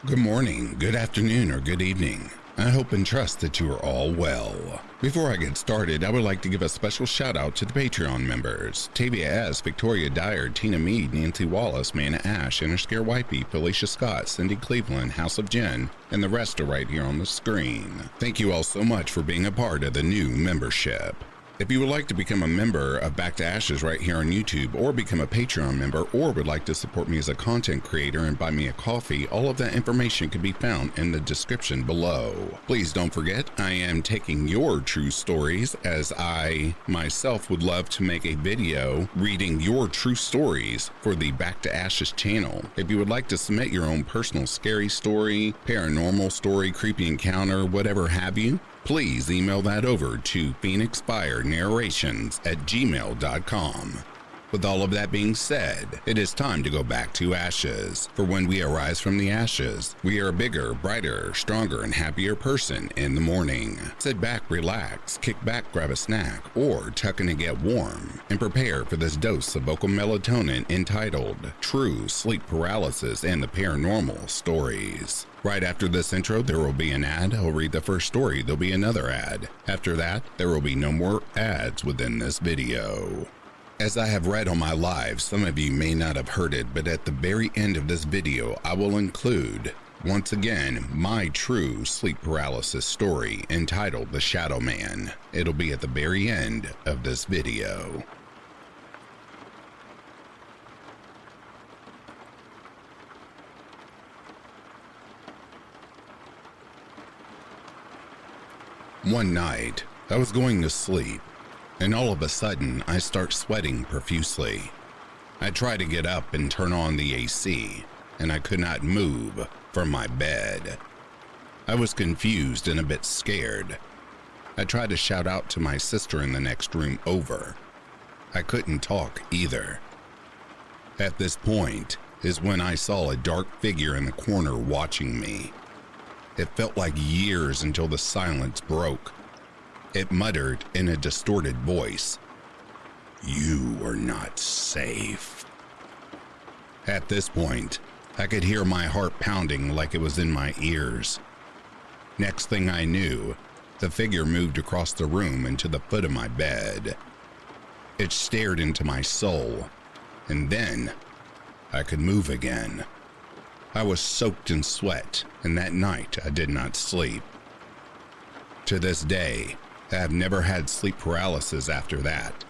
Good morning, good afternoon, or good evening. I hope and trust that you are all well. Before I get started, I would like to give a special shout out to the Patreon members: Tavia S., Victoria Dyer, Tina Mead, Nancy Wallace, Mana Ash, Inner Scare Wipey, Felicia Scott, Cindy Cleveland, House of Jen, and the rest are right here on the screen. Thank you all so much for being a part of the new membership. If you would like to become a member of Back to Ashes right here on YouTube, or become a Patreon member, or would like to support me as a content creator and buy me a coffee, all of that information can be found in the description below. Please don't forget, I am taking your true stories, as I myself would love to make a video reading your true stories for the Back to Ashes channel. If you would like to submit your own personal scary story, paranormal story, creepy encounter, whatever have you, please email that over to phoenixfirenarrations@gmail.com. With all of that being said, it is time to go back to ashes. For when we arise from the ashes, we are a bigger, brighter, stronger, and happier person in the morning. Sit back, relax, kick back, grab a snack, or tuck in and get warm, and prepare for this dose of vocal melatonin entitled True Sleep Paralysis and the Paranormal Stories. Right after this intro, there will be an ad. I'll read the first story, there'll be another ad. After that, there will be no more ads within this video. As I have read on my live, some of you may not have heard it, but at the very end of this video, I will include, once again, my true sleep paralysis story entitled The Shadow Man. It'll be at the very end of this video. One night, I was going to sleep, and all of a sudden, I start sweating profusely. I try to get up and turn on the AC, and I could not move from my bed. I was confused and a bit scared. I tried to shout out to my sister in the next room over. I couldn't talk either. At this point is when I saw a dark figure in the corner watching me. It felt like years until the silence broke. It muttered in a distorted voice, "You are not safe." At this point, I could hear my heart pounding like it was in my ears. Next thing I knew, the figure moved across the room and to the foot of my bed. It stared into my soul, and then I could move again. I was soaked in sweat, and that night I did not sleep. To this day, I have never had sleep paralysis after that,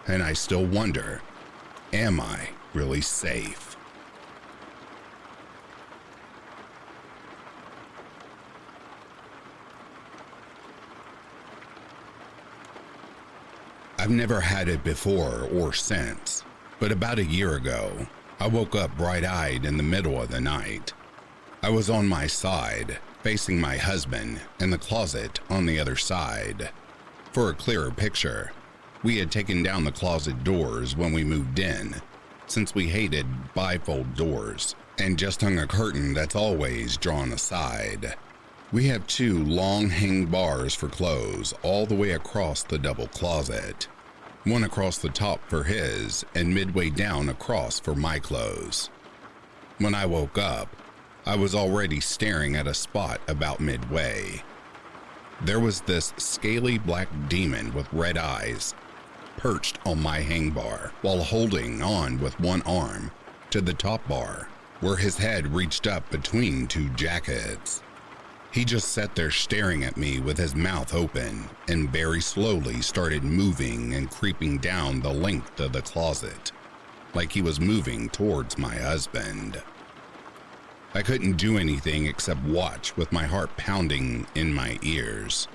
and I still wonder, am I really safe? I've never had it before or since, but about a year ago, I woke up bright-eyed in the middle of the night. I was on my side, facing my husband, and the closet on the other side. For a clearer picture, we had taken down the closet doors when we moved in, since we hated bifold doors, and just hung a curtain that's always drawn aside. We have two long hang bars for clothes all the way across the double closet. One across the top for his, and midway down across for my clothes. When I woke up, I was already staring at a spot about midway. There was this scaly black demon with red eyes, perched on my hang bar, while holding on with one arm to the top bar, where his head reached up between two jackets. He just sat there staring at me with his mouth open, and very slowly started moving and creeping down the length of the closet, like he was moving towards my husband. I couldn't do anything except watch with my heart pounding in my ears.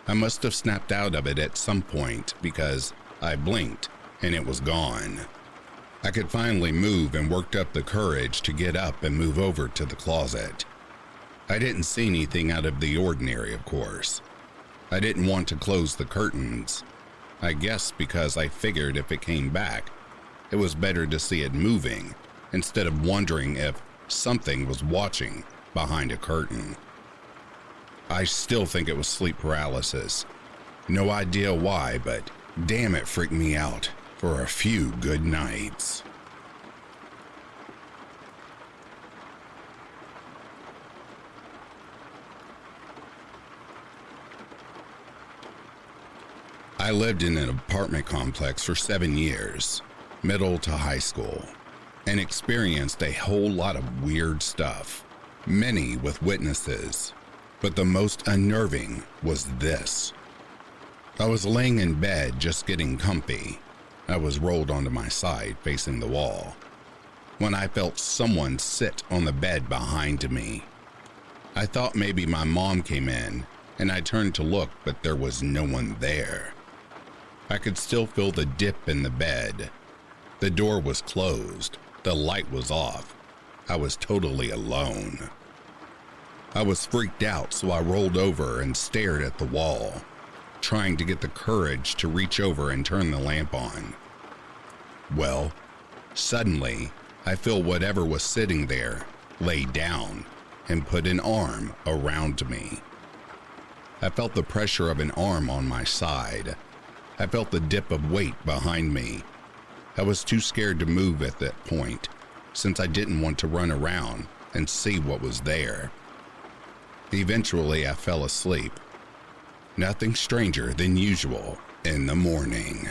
I must have snapped out of it at some point because I blinked and it was gone. I could finally move and worked up the courage to get up and move over to the closet. I didn't see anything out of the ordinary, of course. I didn't want to close the curtains. I guess because I figured if it came back, it was better to see it moving instead of wondering if something was watching behind a curtain. I still think it was sleep paralysis. No idea why, but damn, it freaked me out for a few good nights. I lived in an apartment complex for 7 years, middle to high school, and experienced a whole lot of weird stuff, many with witnesses, but the most unnerving was this. I was laying in bed just getting comfy. I was rolled onto my side facing the wall when I felt someone sit on the bed behind me. I thought maybe my mom came in, and I turned to look, but there was no one there. I could still feel the dip in the bed. The door was closed. The light was off. I was totally alone. I was freaked out, so I rolled over and stared at the wall, trying to get the courage to reach over and turn the lamp on. Well, suddenly, I feel whatever was sitting there lay down and put an arm around me. I felt the pressure of an arm on my side. I felt the dip of weight behind me. I was too scared to move at that point, since I didn't want to run around and see what was there. Eventually, I fell asleep. Nothing stranger than usual in the morning.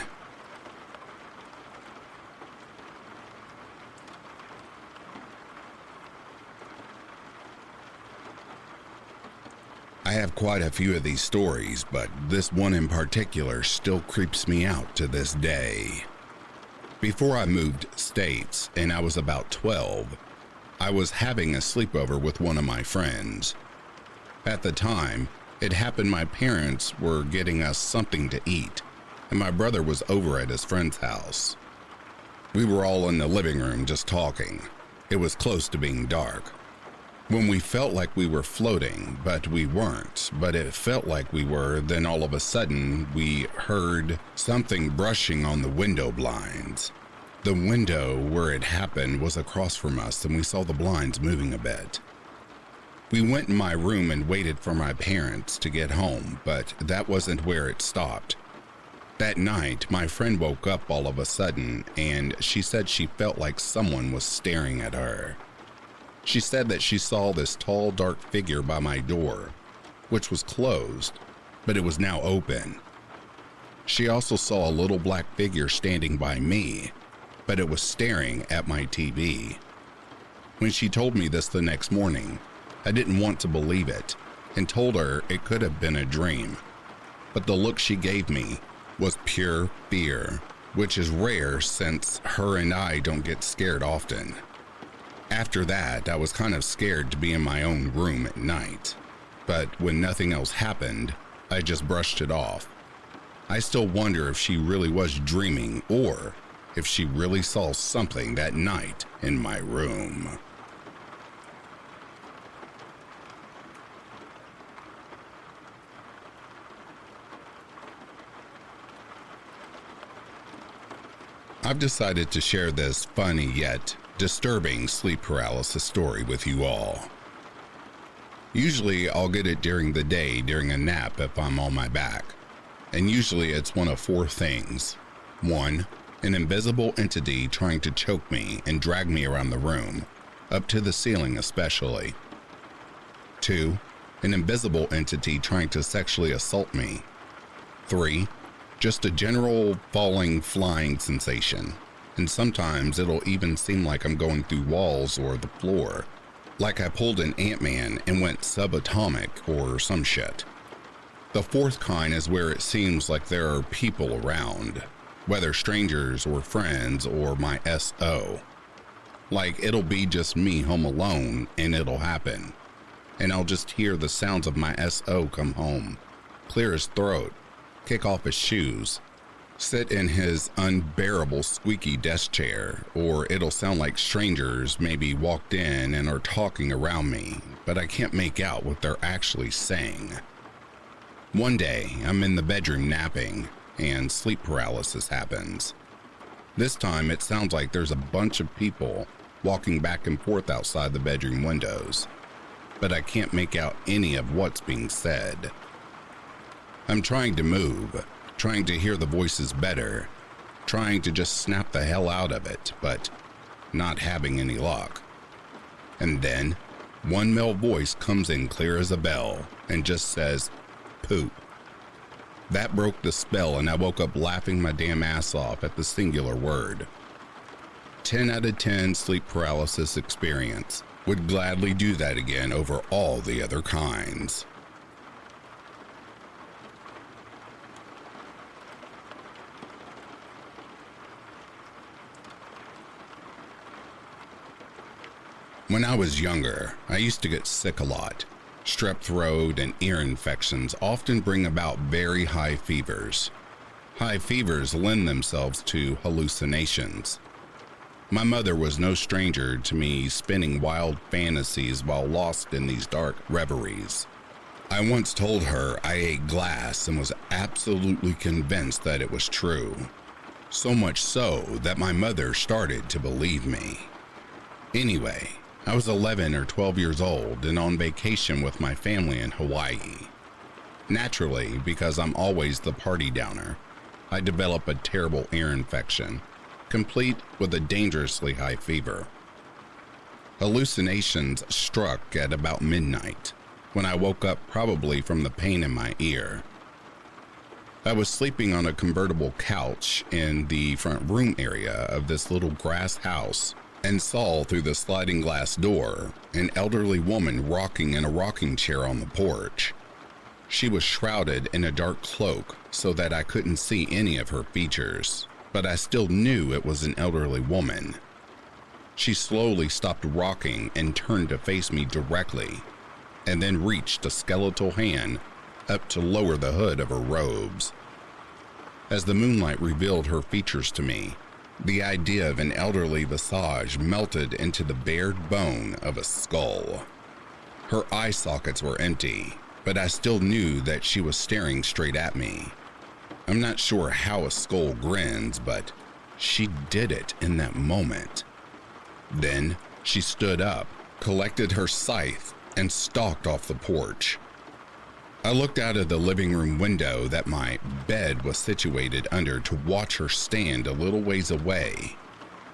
I have quite a few of these stories, but this one in particular still creeps me out to this day. Before I moved states and I was about 12, I was having a sleepover with one of my friends. At the time, it happened my parents were getting us something to eat, and my brother was over at his friend's house. We were all in the living room just talking. It was close to being dark. When we felt like we were floating, but we weren't, but it felt like we were, then all of a sudden we heard something brushing on the window blinds. The window where it happened was across from us, and we saw the blinds moving a bit. We went in my room and waited for my parents to get home, but that wasn't where it stopped. That night, my friend woke up all of a sudden, and she said she felt like someone was staring at her. She said that she saw this tall, dark figure by my door, which was closed, but it was now open. She also saw a little black figure standing by me, but it was staring at my TV. When she told me this the next morning, I didn't want to believe it and told her it could have been a dream. But the look she gave me was pure fear, which is rare since her and I don't get scared often. After that, I was kind of scared to be in my own room at night, but when nothing else happened, I just brushed it off. I still wonder if she really was dreaming or if she really saw something that night in my room. I've decided to share this funny yet disturbing sleep paralysis story with you all. Usually I'll get it during the day during a nap if I'm on my back, and usually it's one of 4 things. 1, an invisible entity trying to choke me and drag me around the room, up to the ceiling especially. 2, an invisible entity trying to sexually assault me. 3, just a general falling, flying sensation. And sometimes it'll even seem like I'm going through walls or the floor, like I pulled an Ant-Man and went subatomic or some shit. The 4th kind is where it seems like there are people around, whether strangers or friends or my SO. Like it'll be just me home alone and it'll happen, and I'll just hear the sounds of my SO come home, clear his throat, kick off his shoes, sit in his unbearable squeaky desk chair, or it'll sound like strangers maybe walked in and are talking around me, but I can't make out what they're actually saying. One day, I'm in the bedroom napping, and sleep paralysis happens. This time, it sounds like there's a bunch of people walking back and forth outside the bedroom windows, but I can't make out any of what's being said. I'm trying to move, trying to hear the voices better, trying to just snap the hell out of it, but not having any luck. And then, one male voice comes in clear as a bell and just says, "Poop." That broke the spell, and I woke up laughing my damn ass off at the singular word. 10 out of 10 sleep paralysis experience. Would gladly do that again over all the other kinds. When I was younger, I used to get sick a lot. Strep throat and ear infections often bring about very high fevers. High fevers lend themselves to hallucinations. My mother was no stranger to me spinning wild fantasies while lost in these dark reveries. I once told her I ate glass and was absolutely convinced that it was true. So much so that my mother started to believe me. Anyway, I was 11 or 12 years old and on vacation with my family in Hawaii. Naturally, because I'm always the party downer, I developed a terrible ear infection, complete with a dangerously high fever. Hallucinations struck at about midnight, when I woke up probably from the pain in my ear. I was sleeping on a convertible couch in the front room area of this little grass house and saw through the sliding glass door an elderly woman rocking in a rocking chair on the porch. She was shrouded in a dark cloak so that I couldn't see any of her features, but I still knew it was an elderly woman. She slowly stopped rocking and turned to face me directly, and then reached a skeletal hand up to lower the hood of her robes. As the moonlight revealed her features to me, the idea of an elderly visage melted into the bared bone of a skull. Her eye sockets were empty, but I still knew that she was staring straight at me. I'm not sure how a skull grins, but she did it in that moment. Then she stood up, collected her scythe, and stalked off the porch. I looked out of the living room window that my bed was situated under to watch her stand a little ways away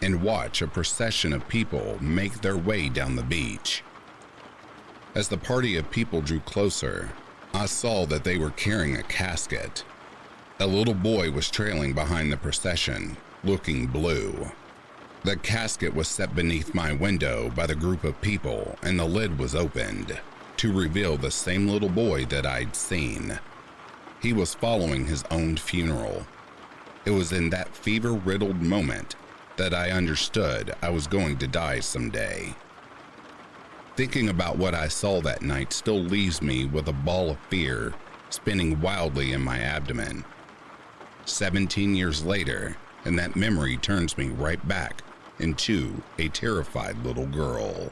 and watch a procession of people make their way down the beach. As the party of people drew closer, I saw that they were carrying a casket. A little boy was trailing behind the procession, looking blue. The casket was set beneath my window by the group of people, and the lid was opened to reveal the same little boy that I'd seen. He was following his own funeral. It was in that fever-riddled moment that I understood I was going to die someday. Thinking about what I saw that night still leaves me with a ball of fear spinning wildly in my abdomen. 17 years later, and that memory turns me right back into a terrified little girl.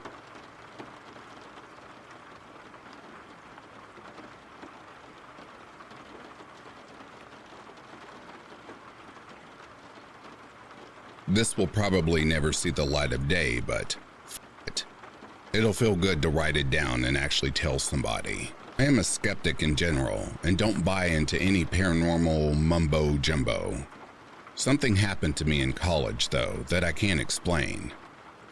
This will probably never see the light of day, but it. It'll feel good to write it down and actually tell somebody. I am a skeptic in general and don't buy into any paranormal mumbo jumbo. Something happened to me in college, though, that I can't explain.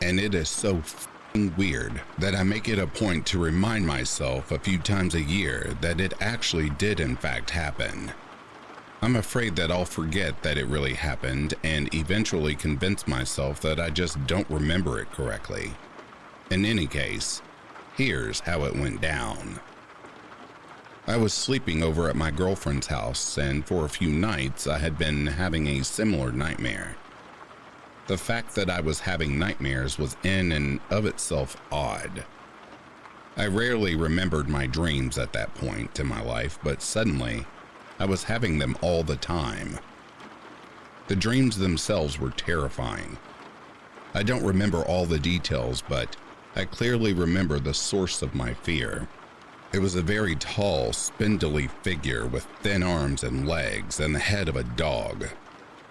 And it is so f***ing weird that I make it a point to remind myself a few times a year that it actually did in fact happen. I'm afraid that I'll forget that it really happened and eventually convince myself that I just don't remember it correctly. In any case, here's how it went down. I was sleeping over at my girlfriend's house, and for a few nights I had been having a similar nightmare. The fact that I was having nightmares was in and of itself odd. I rarely remembered my dreams at that point in my life, but suddenly, I was having them all the time. The dreams themselves were terrifying. I don't remember all the details, but I clearly remember the source of my fear. It was a very tall, spindly figure with thin arms and legs and the head of a dog.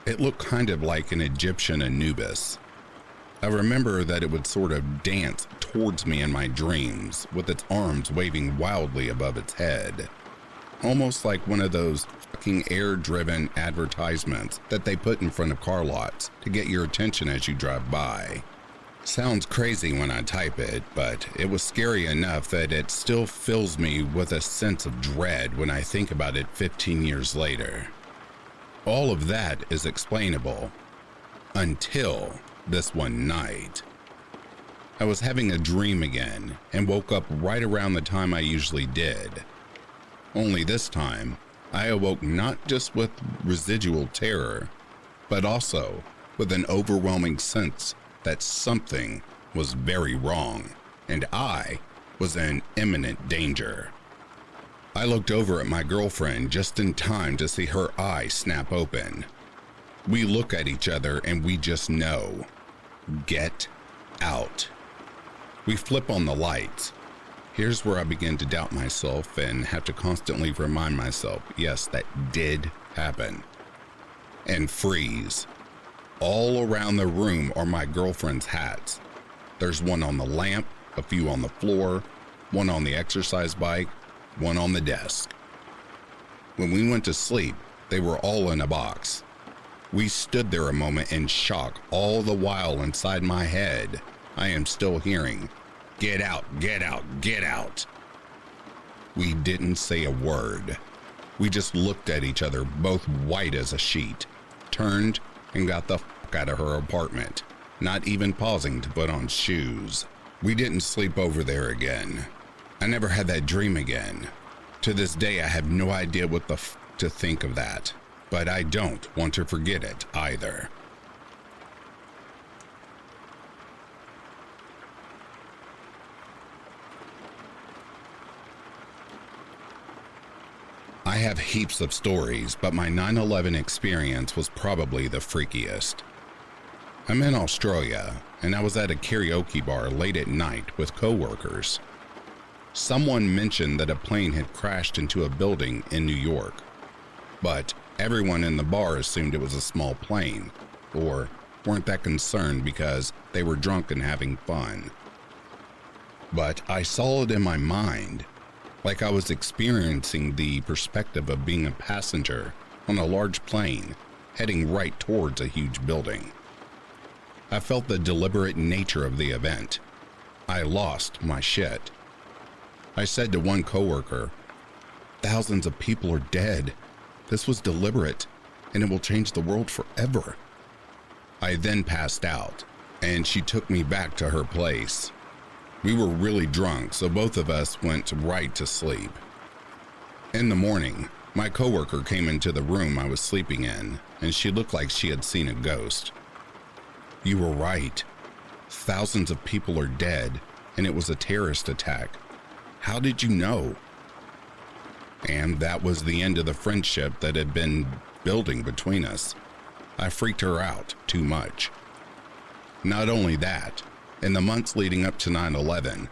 It looked kind of like an Egyptian Anubis. I remember that it would sort of dance towards me in my dreams with its arms waving wildly above its head. Almost like one of those fucking air-driven advertisements that they put in front of car lots to get your attention as you drive by. Sounds crazy when I type it, but it was scary enough that it still fills me with a sense of dread when I think about it 15 years later. All of that is explainable until this one night. I was having a dream again and woke up right around the time I usually did. Only this time, I awoke not just with residual terror, but also with an overwhelming sense that something was very wrong and I was in imminent danger. I looked over at my girlfriend just in time to see her eye snap open. We look at each other and we just know, get out. We flip on the lights. Here's where I begin to doubt myself and have to constantly remind myself, yes, that did happen. And freeze. All around the room are my girlfriend's hats. There's one on the lamp, a few on the floor, one on the exercise bike, one on the desk. When we went to sleep, they were all in a box. We stood there a moment in shock, all the while inside my head, I am still hearing, "Get out, get out, get out." We didn't say a word. We just looked at each other, both white as a sheet, turned and got the fuck out of her apartment, not even pausing to put on shoes. We didn't sleep over there again. I never had that dream again. To this day, I have no idea what the f to think of that, but I don't want to forget it either. I have heaps of stories, but my 9/11 experience was probably the freakiest. I'm in Australia, and I was at a karaoke bar late at night with coworkers. Someone mentioned that a plane had crashed into a building in New York, but everyone in the bar assumed it was a small plane, or weren't that concerned because they were drunk and having fun. But I saw it in my mind, like I was experiencing the perspective of being a passenger on a large plane heading right towards a huge building. I felt the deliberate nature of the event. I lost my shit. I said to one coworker, "Thousands of people are dead. This was deliberate, and it will change the world forever." I then passed out, and she took me back to her place. We were really drunk, so both of us went right to sleep. In the morning, my coworker came into the room I was sleeping in, and she looked like she had seen a ghost. "You were right. Thousands of people are dead, and it was a terrorist attack. How did you know?" And that was the end of the friendship that had been building between us. I freaked her out too much. Not only that, in the months leading up to 9/11,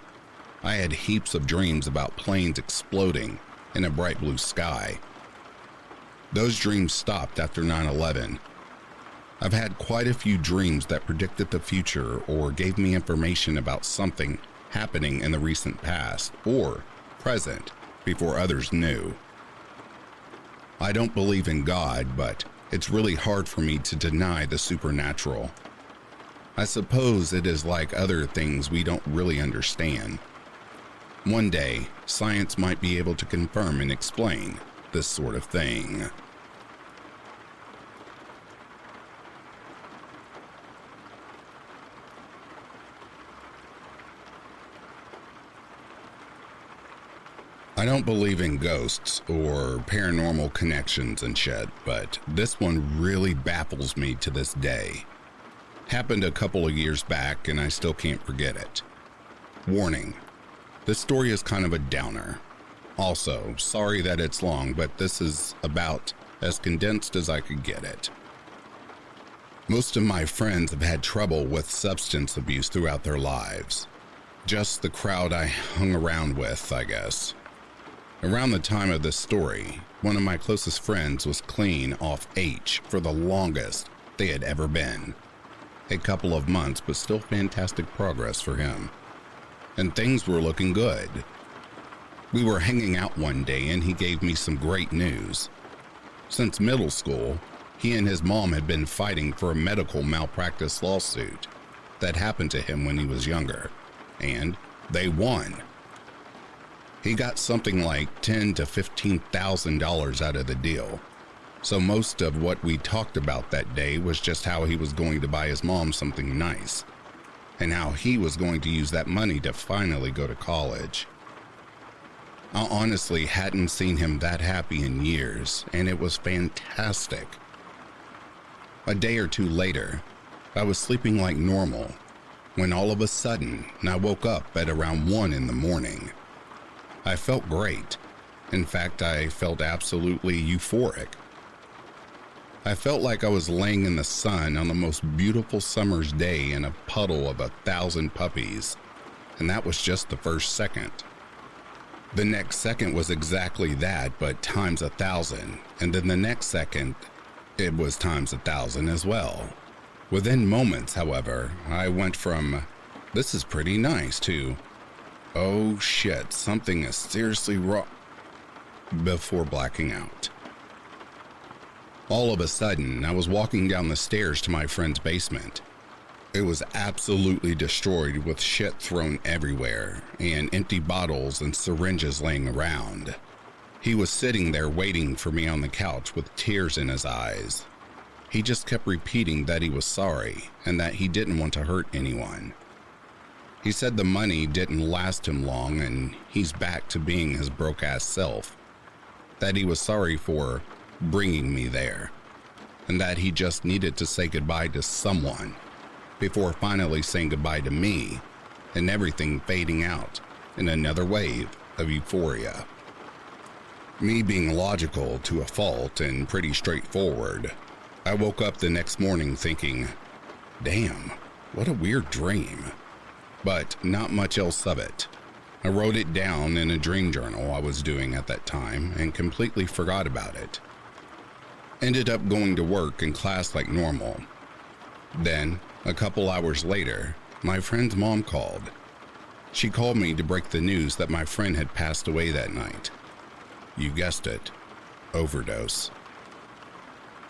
I had heaps of dreams about planes exploding in a bright blue sky. Those dreams stopped after 9/11. I've had quite a few dreams that predicted the future or gave me information about something happening in the recent past or present before others knew. I don't believe in God, but it's really hard for me to deny the supernatural. I suppose it is like other things we don't really understand. One day, science might be able to confirm and explain this sort of thing. I don't believe in ghosts or paranormal connections and shit, but this one really baffles me to this day. Happened a couple of years back and I still can't forget it. Warning, this story is kind of a downer. Also, sorry that it's long, but this is about as condensed as I could get it. Most of my friends have had trouble with substance abuse throughout their lives. Just the crowd I hung around with, I guess. Around the time of this story, one of my closest friends was clean off H for the longest they had ever been. A couple of months, but still fantastic progress for him. And things were looking good. We were hanging out one day and he gave me some great news. Since middle school, he and his mom had been fighting for a medical malpractice lawsuit. that happened to him when he was younger, and they won. He got something like $10,000 to $15,000 out of the deal. So most of what we talked about that day was just how he was going to buy his mom something nice, and how he was going to use that money to finally go to college. I honestly hadn't seen him that happy in years, and it was fantastic. A day or two later, I was sleeping like normal, when all of a sudden I woke up at around 1 in the morning. I felt great. In fact, I felt absolutely euphoric. I felt like I was laying in the sun on the most beautiful summer's day in a puddle of 1,000 puppies, and that was just the first second. The next second was exactly that, but times 1,000, and then the next second, it was times 1,000 as well. Within moments, however, I went from, "This is pretty nice," to, "Oh shit, something is seriously wrong," before blacking out. All of a sudden, I was walking down the stairs to my friend's basement. It was absolutely destroyed with shit thrown everywhere and empty bottles and syringes laying around. He was sitting there waiting for me on the couch with tears in his eyes. He just kept repeating that he was sorry and that he didn't want to hurt anyone. He said the money didn't last him long and he's back to being his broke-ass self. That he was sorry for bringing me there, and that he just needed to say goodbye to someone before finally saying goodbye to me and everything fading out in another wave of euphoria. Me being logical to a fault and pretty straightforward, I woke up the next morning thinking, damn, what a weird dream. But not much else of it. I wrote it down in a dream journal I was doing at that time and completely forgot about it. Ended up going to work and class like normal. Then, a couple hours later, my friend's mom called. She called me to break the news that my friend had passed away that night. You guessed it, overdose.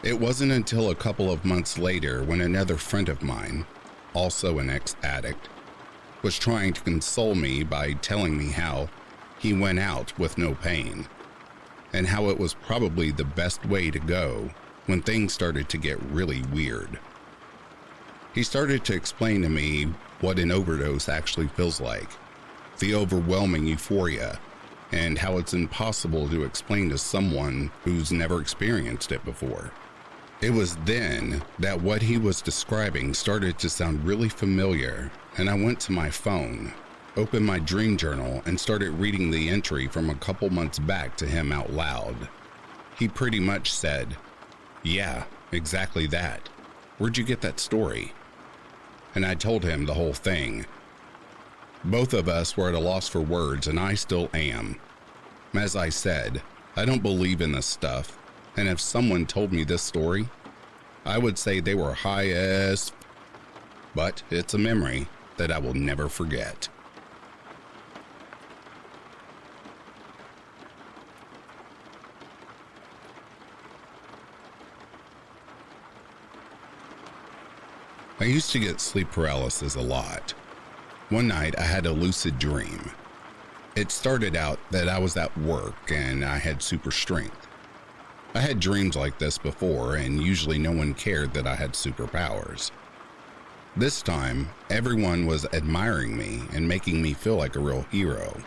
It wasn't until a couple of months later when another friend of mine, also an ex-addict, was trying to console me by telling me how he went out with no pain, and how it was probably the best way to go when things started to get really weird. He started to explain to me what an overdose actually feels like, the overwhelming euphoria, and how it's impossible to explain to someone who's never experienced it before. It was then that what he was describing started to sound really familiar, and I went to my phone, opened my dream journal, and started reading the entry from a couple months back to him out loud. He pretty much said, "Yeah, exactly that. Where'd you get that story?" And I told him the whole thing. Both of us were at a loss for words, and I still am. As I said, I don't believe in this stuff, and if someone told me this story, I would say they were high as f-, but it's a memory that I will never forget. I used to get sleep paralysis a lot. One night I had a lucid dream. It started out that I was at work and I had super strength. I had dreams like this before, and usually no one cared that I had superpowers. This time, everyone was admiring me and making me feel like a real hero.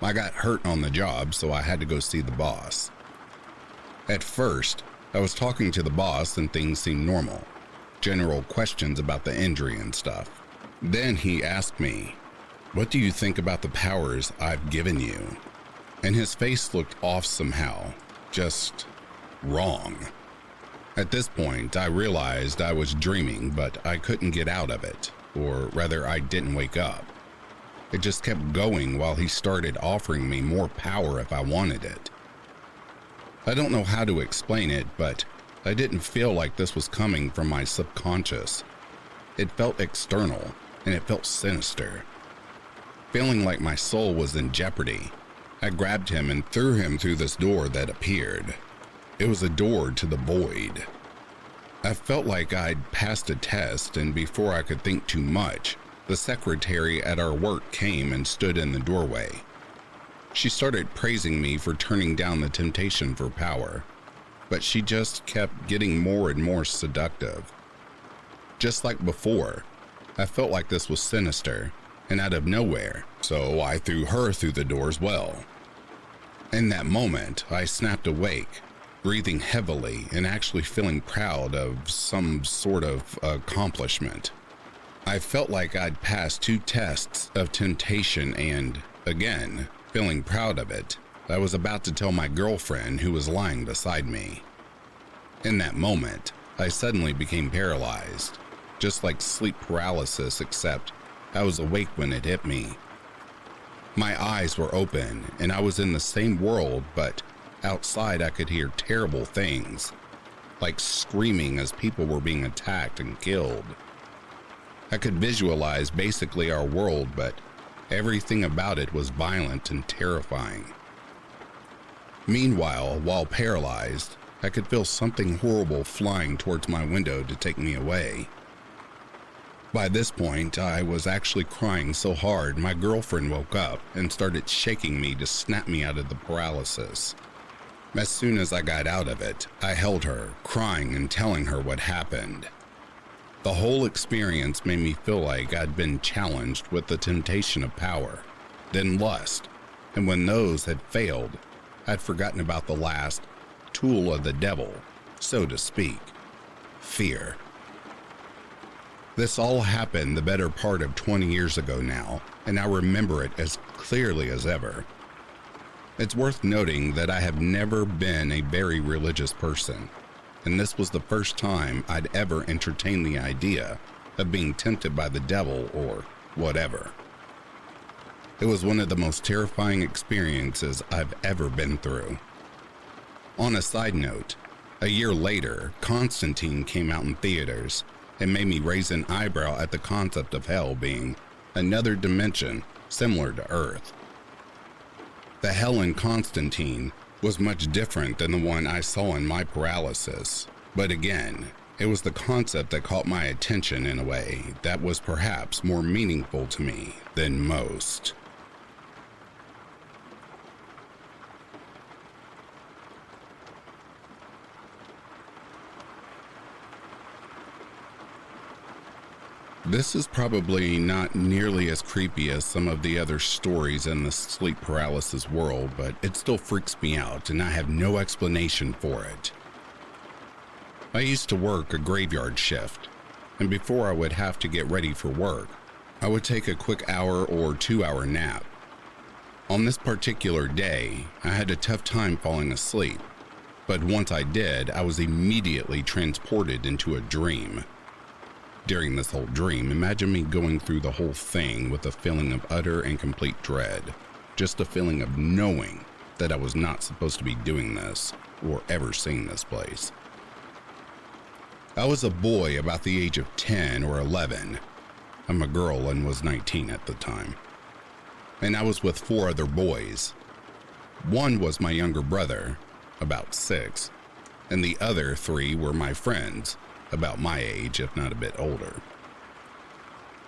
I got hurt on the job, so I had to go see the boss. At first, I was talking to the boss and things seemed normal. General questions about the injury and stuff. Then he asked me, "What do you think about the powers I've given you?" And his face looked off somehow, just wrong. At this point, I realized I was dreaming, but I couldn't get out of it, or rather I didn't wake up. It just kept going while he started offering me more power if I wanted it. I don't know how to explain it, but I didn't feel like this was coming from my subconscious. It felt external, and it felt sinister. Feeling like my soul was in jeopardy, I grabbed him and threw him through this door that appeared. It was a door to the void. I felt like I'd passed a test, and before I could think too much, the secretary at our work came and stood in the doorway. She started praising me for turning down the temptation for power, but she just kept getting more and more seductive. Just like before, I felt like this was sinister and out of nowhere, so I threw her through the door as well. In that moment, I snapped awake, breathing heavily and actually feeling proud of some sort of accomplishment. I felt like I'd passed 2 tests of temptation and, again, feeling proud of it, I was about to tell my girlfriend who was lying beside me. In that moment, I suddenly became paralyzed, just like sleep paralysis, except I was awake when it hit me. My eyes were open and I was in the same world, but outside I could hear terrible things, like screaming as people were being attacked and killed. I could visualize basically our world, but everything about it was violent and terrifying. Meanwhile, while paralyzed, I could feel something horrible flying towards my window to take me away. By this point, I was actually crying so hard my girlfriend woke up and started shaking me to snap me out of the paralysis. As soon as I got out of it, I held her, crying and telling her what happened. The whole experience made me feel like I'd been challenged with the temptation of power, then lust, and when those had failed, I'd forgotten about the last tool of the devil, so to speak, fear. This all happened the better part of 20 years ago now, and I remember it as clearly as ever. It's worth noting that I have never been a very religious person, and this was the first time I'd ever entertained the idea of being tempted by the devil or whatever. It was one of the most terrifying experiences I've ever been through. On a side note, a year later, Constantine came out in theaters and made me raise an eyebrow at the concept of hell being another dimension similar to Earth. The hell in Constantine was much different than the one I saw in my paralysis, but again, it was the concept that caught my attention in a way that was perhaps more meaningful to me than most. This is probably not nearly as creepy as some of the other stories in the sleep paralysis world, but it still freaks me out and I have no explanation for it. I used to work a graveyard shift, and before I would have to get ready for work, I would take a quick hour or 2-hour nap. On this particular day, I had a tough time falling asleep, but once I did, I was immediately transported into a dream. During this whole dream, imagine me going through the whole thing with a feeling of utter and complete dread. Just a feeling of knowing that I was not supposed to be doing this or ever seeing this place. I was a boy about the age of 10 or 11. I'm a girl and was 19 at the time. And I was with 4 other boys. One was my younger brother, about 6, and the other 3 were my friends, about my age, if not a bit older.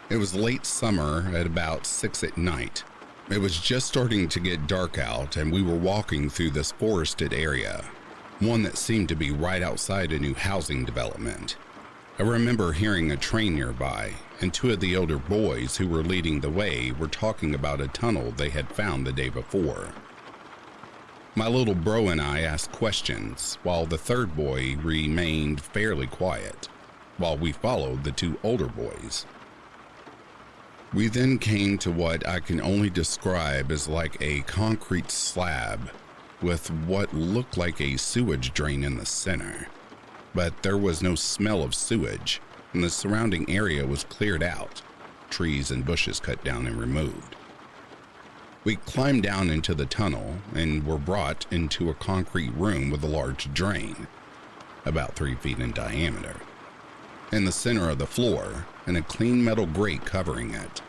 It was late summer at about 6 at night. It was just starting to get dark out and we were walking through this forested area, one that seemed to be right outside a new housing development. I remember hearing a train nearby and 2 of the older boys who were leading the way were talking about a tunnel they had found the day before. My little bro and I asked questions, while the 3rd boy remained fairly quiet, while we followed the 2 older boys. We then came to what I can only describe as like a concrete slab with what looked like a sewage drain in the center, but there was no smell of sewage, and the surrounding area was cleared out, trees and bushes cut down and removed. We climbed down into the tunnel and were brought into a concrete room with a large drain, about 3 feet in diameter, in the center of the floor, and a clean metal grate covering it.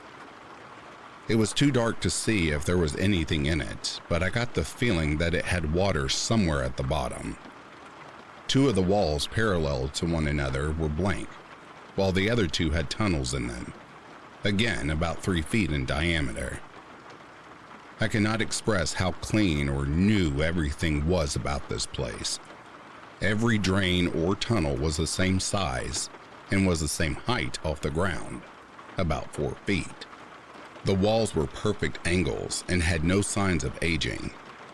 It was too dark to see if there was anything in it, but I got the feeling that it had water somewhere at the bottom. Two of the walls parallel to one another were blank, while the other two had tunnels in them, again about 3 feet in diameter. I cannot express how clean or new everything was about this place. Every drain or tunnel was the same size and was the same height off the ground, about 4 feet. The walls were perfect angles and had no signs of aging,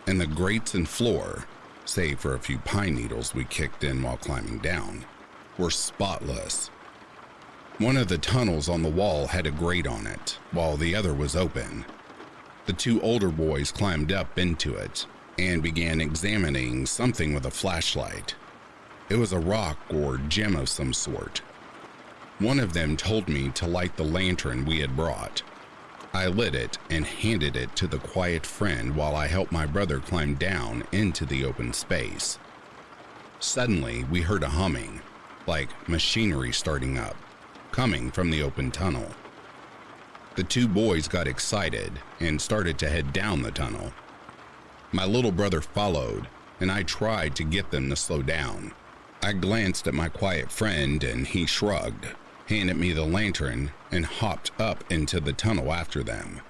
and the grates and floor, save for a few pine needles we kicked in while climbing down, were spotless. One of the tunnels on the wall had a grate on it, while the other was open. The two older boys climbed up into it and began examining something with a flashlight. It was a rock or gem of some sort. One of them told me to light the lantern we had brought. I lit it and handed it to the quiet friend while I helped my brother climb down into the open space. Suddenly, we heard a humming, like machinery starting up, coming from the open tunnel. The two boys got excited and started to head down the tunnel. My little brother followed, and I tried to get them to slow down. I glanced at my quiet friend and he shrugged, handed me the lantern, and hopped up into the tunnel after them.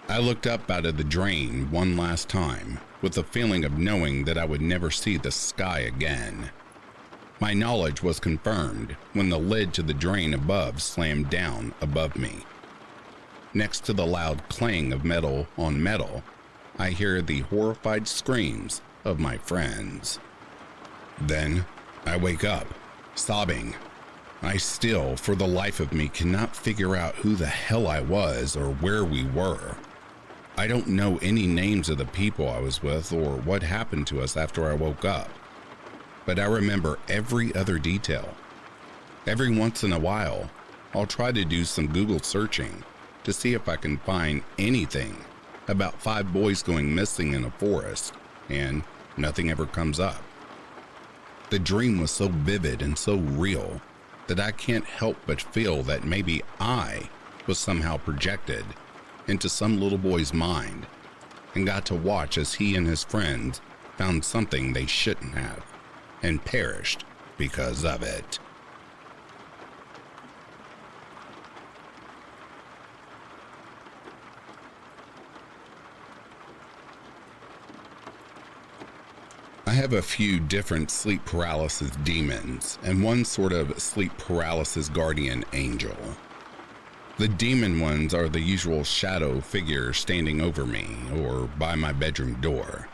I looked up out of the drain one last time with the feeling of knowing that I would never see the sky again. My knowledge was confirmed when the lid to the drain above slammed down above me. Next to the loud clang of metal on metal, I hear the horrified screams of my friends. Then I wake up, sobbing. I still, for the life of me, cannot figure out who the hell I was or where we were. I don't know any names of the people I was with or what happened to us after I woke up, but I remember every other detail. Every once in a while, I'll try to do some Google searching to see if I can find anything about 5 boys going missing in a forest, and nothing ever comes up. The dream was so vivid and so real that I can't help but feel that maybe I was somehow projected into some little boy's mind and got to watch as he and his friends found something they shouldn't have and perished because of it. I have a few different sleep paralysis demons and one sort of sleep paralysis guardian angel. The demon ones are the usual shadow figure standing over me or by my bedroom door.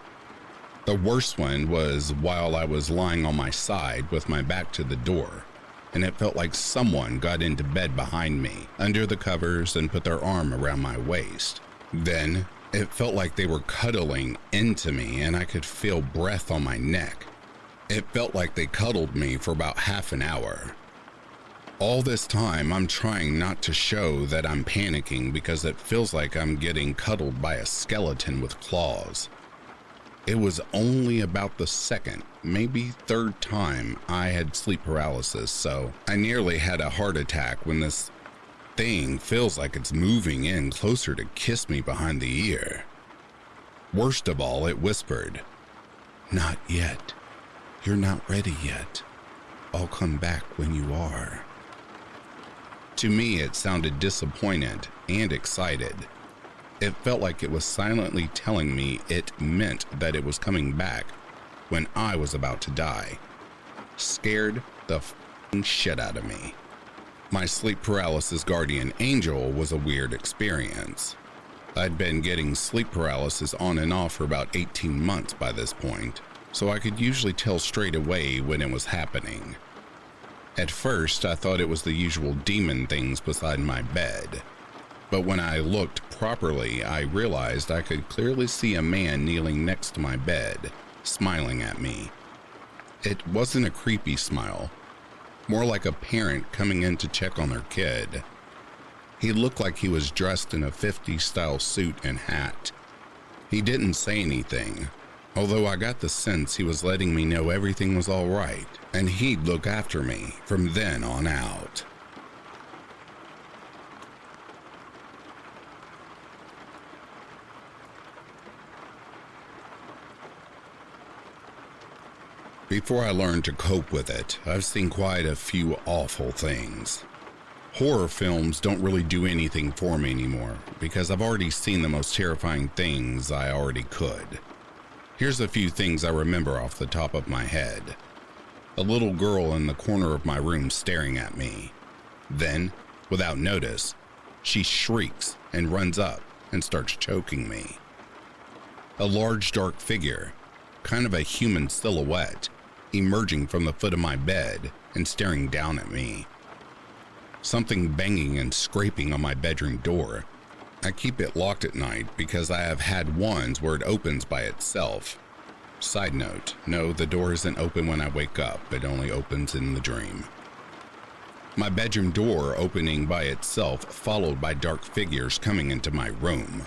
The worst one was while I was lying on my side with my back to the door, and it felt like someone got into bed behind me, under the covers, and put their arm around my waist. Then it felt like they were cuddling into me and I could feel breath on my neck. It felt like they cuddled me for about half an hour. All this time, I'm trying not to show that I'm panicking because it feels like I'm getting cuddled by a skeleton with claws. It was only about the second, maybe third time I had sleep paralysis, so I nearly had a heart attack when this thing feels like it's moving in closer to kiss me behind the ear. Worst of all, it whispered, "Not yet. You're not ready yet. I'll come back when you are." To me, it sounded disappointed and excited. It felt like it was silently telling me it meant that it was coming back when I was about to die. Scared the f***ing shit out of me. My sleep paralysis guardian angel was a weird experience. I'd been getting sleep paralysis on and off for about 18 months by this point, so I could usually tell straight away when it was happening. At first, I thought it was the usual demon things beside my bed, but when I looked properly, I realized I could clearly see a man kneeling next to my bed, smiling at me. It wasn't a creepy smile, more like a parent coming in to check on their kid. He looked like he was dressed in a 50s style suit and hat. He didn't say anything, although I got the sense he was letting me know everything was all right, and he'd look after me from then on out. Before I learned to cope with it, I've seen quite a few awful things. Horror films don't really do anything for me anymore because I've already seen the most terrifying things I already could. Here's a few things I remember off the top of my head. A little girl in the corner of my room staring at me. Then, without notice, she shrieks and runs up and starts choking me. A large dark figure, kind of a human silhouette, emerging from the foot of my bed and staring down at me. Something banging and scraping on my bedroom door. I keep it locked at night because I have had ones where it opens by itself. Side note, no, the door isn't open when I wake up, it only opens in the dream. My bedroom door opening by itself, followed by dark figures coming into my room.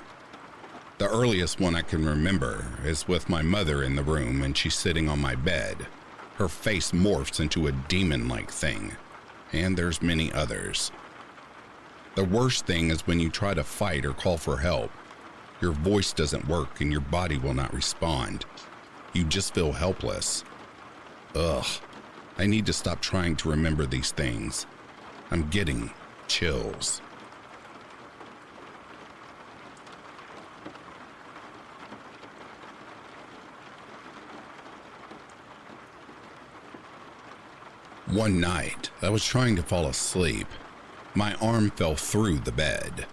The earliest one I can remember is with my mother in the room and she's sitting on my bed. Her face morphs into a demon-like thing, and there's many others. The worst thing is when you try to fight or call for help. Your voice doesn't work and your body will not respond. You just feel helpless. Ugh, I need to stop trying to remember these things. I'm getting chills. One night, I was trying to fall asleep. My arm fell through the bed.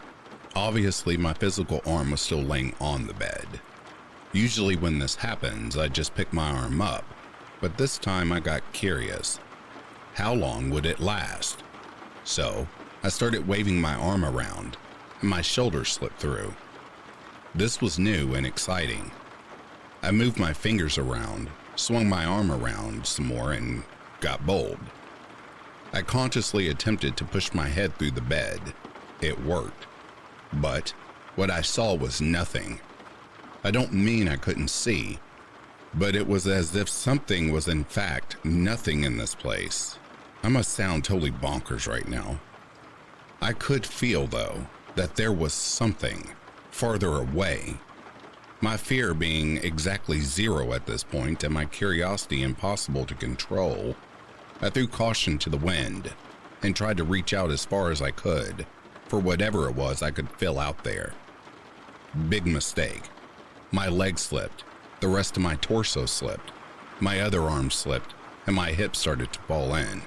Obviously, my physical arm was still laying on the bed. Usually when this happens, I just pick my arm up, but this time I got curious. How long would it last? So, I started waving my arm around, and my shoulder slipped through. This was new and exciting. I moved my fingers around, swung my arm around some more, and got bold. I consciously attempted to push my head through the bed. It worked. But what I saw was nothing. I don't mean I couldn't see, but it was as if something was in fact nothing in this place. I must sound totally bonkers right now. I could feel, though, that there was something farther away. My fear being exactly zero at this point and my curiosity impossible to control, I threw caution to the wind and tried to reach out as far as I could for whatever it was I could feel out there. Big mistake. My leg slipped, the rest of my torso slipped, my other arm slipped, and my hips started to fall in.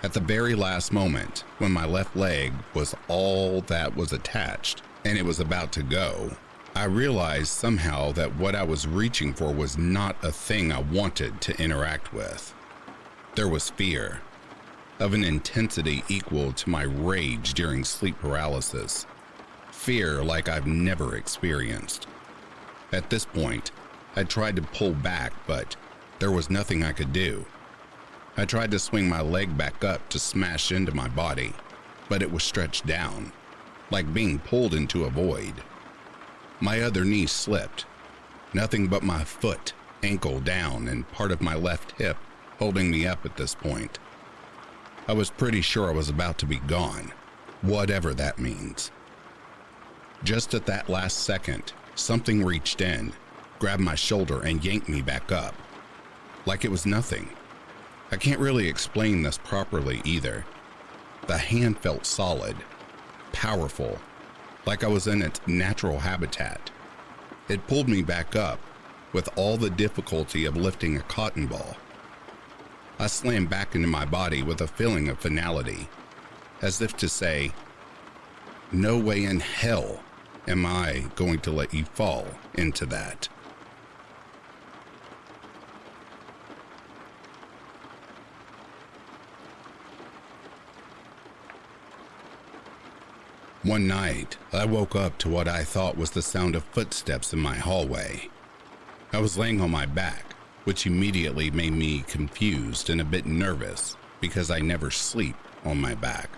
At the very last moment, when my left leg was all that was attached and it was about to go, I realized somehow that what I was reaching for was not a thing I wanted to interact with. There was fear, of an intensity equal to my rage during sleep paralysis. Fear like I've never experienced. At this point, I tried to pull back, but there was nothing I could do. I tried to swing my leg back up to smash into my body, but it was stretched down, like being pulled into a void. My other knee slipped, nothing but my foot, ankle down, and part of my left hip holding me up at this point. I was pretty sure I was about to be gone, whatever that means. Just at that last second, something reached in, grabbed my shoulder, and yanked me back up, like it was nothing. I can't really explain this properly either. The hand felt solid, powerful, like I was in its natural habitat. It pulled me back up with all the difficulty of lifting a cotton ball. I slammed back into my body with a feeling of finality, as if to say, no way in hell am I going to let you fall into that. One night, I woke up to what I thought was the sound of footsteps in my hallway. I was laying on my back, which immediately made me confused and a bit nervous because I never sleep on my back.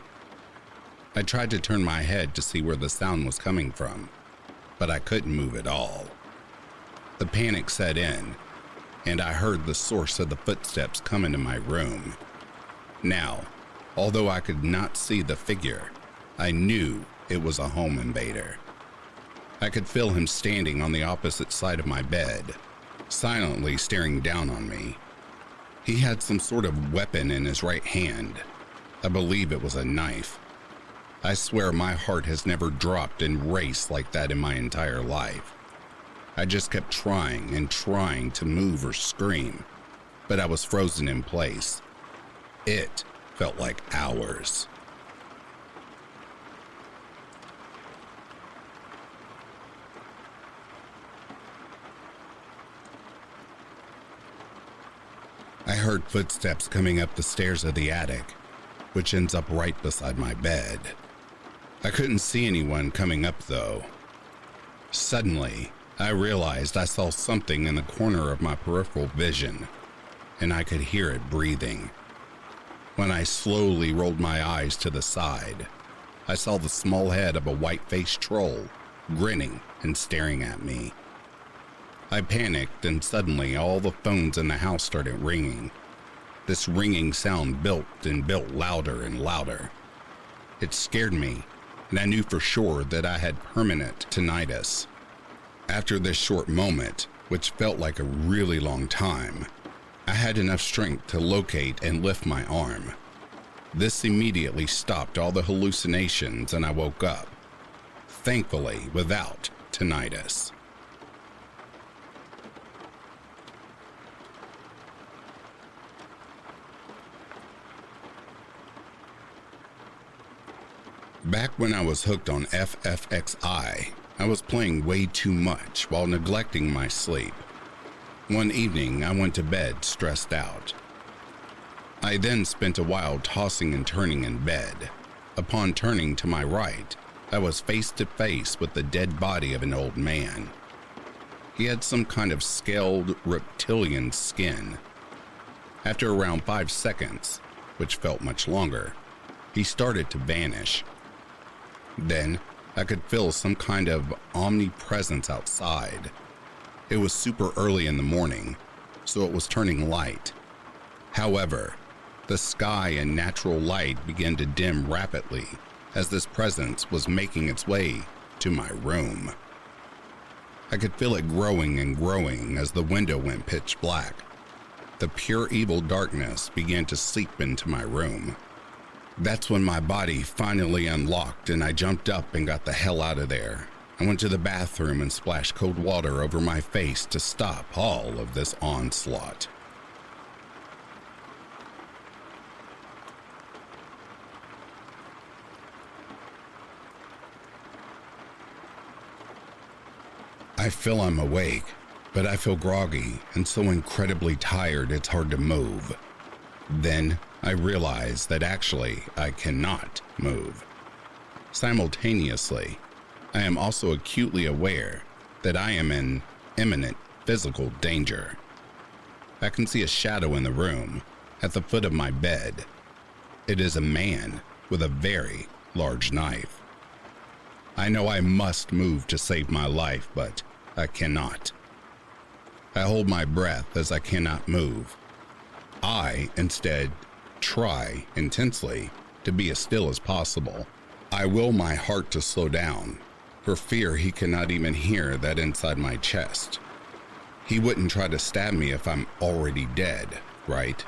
I tried to turn my head to see where the sound was coming from, but I couldn't move at all. The panic set in, and I heard the source of the footsteps come into my room. Now, although I could not see the figure, I knew it was a home invader. I could feel him standing on the opposite side of my bed, silently staring down on me. He had some sort of weapon in his right hand. I believe it was a knife. I swear my heart has never dropped and raced like that in my entire life. I just kept trying and trying to move or scream, but I was frozen in place. It felt like hours. I heard footsteps coming up the stairs of the attic, which ends up right beside my bed. I couldn't see anyone coming up though. Suddenly, I realized I saw something in the corner of my peripheral vision, and I could hear it breathing. When I slowly rolled my eyes to the side, I saw the small head of a white-faced troll grinning and staring at me. I panicked, and suddenly all the phones in the house started ringing. This ringing sound built and built louder and louder. It scared me, and I knew for sure that I had permanent tinnitus. After this short moment, which felt like a really long time, I had enough strength to locate and lift my arm. This immediately stopped all the hallucinations, and I woke up, thankfully without tinnitus. Back when I was hooked on FFXI, I was playing way too much while neglecting my sleep. One evening, I went to bed stressed out. I then spent a while tossing and turning in bed. Upon turning to my right, I was face to face with the dead body of an old man. He had some kind of scaled reptilian skin. After around 5 seconds, which felt much longer, he started to vanish. Then, I could feel some kind of omnipresence outside. It was super early in the morning, so it was turning light. However, the sky and natural light began to dim rapidly as this presence was making its way to my room. I could feel it growing and growing as the window went pitch black. The pure evil darkness began to seep into my room. That's when my body finally unlocked and I jumped up and got the hell out of there. I went to the bathroom and splashed cold water over my face to stop all of this onslaught. I feel I'm awake, but I feel groggy and so incredibly tired it's hard to move. Then I realize that actually I cannot move. Simultaneously, I am also acutely aware that I am in imminent physical danger. I can see a shadow in the room at the foot of my bed. It is a man with a very large knife. I know I must move to save my life, but I cannot. I hold my breath as I cannot move. I, instead, try intensely to be as still as possible. I will my heart to slow down, for fear he cannot even hear that inside my chest. He wouldn't try to stab me if I'm already dead, right?